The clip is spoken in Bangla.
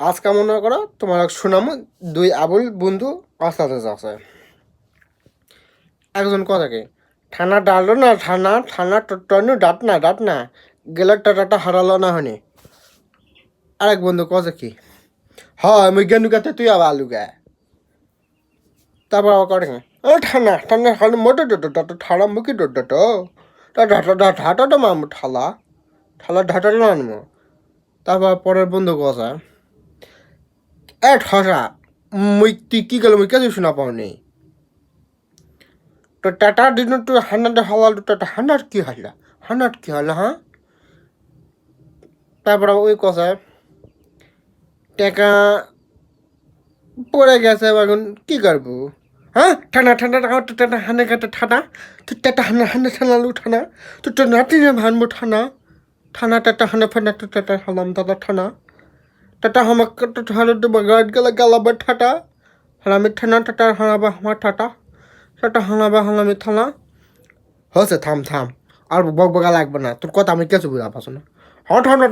আজকে মনে করো তোমার শোনামো দুই আবুল বন্ধু আস্তে আছে একজন কথাকে ঠানা ডাললো না ঠানা টনু ডাট না গেলে টাটা হারালো না হনে আরেক বন্ধু কথা কি হয় মুই গেনু গাতে তুই আবার আলু গায়ে তারপর আবার করে ও ঠান্ডা খালি মোটে ডোটো ঠাড়া মুখি ডোটো ঢাটাটা মারমু ঠালা ঢাটাটা আনবো তারপর পরের বন্ধু কথা ঠসা মুই তুই কি গেল মুই কাছে শোনা পাওনি তো টাটা দিন তো হান্নাটা হালাল টাটা হান্নার কি হলো হ্যাঁ তারপরে ওই কথা টাকা পড়ে গেছে এখন কি করবো হ্যাঁ ঠান্ডা হানে কাটা ঠান্ডা তুই টাটা হান্না ঠান্ডা তুই তো নাতি ভানবো টাটা হানা টাটা হালাম দাদা টাটা হামাক হানা গাড়ি গালাবার ঠাটা হালামি টাটা হানাবা আমার টাটা হানাবা হালামি হচ্ছে থাম আর বকবকা লাগবে না তোর কথা আমি কিছু বুঝা পাচ্ছ না ঠান্ডা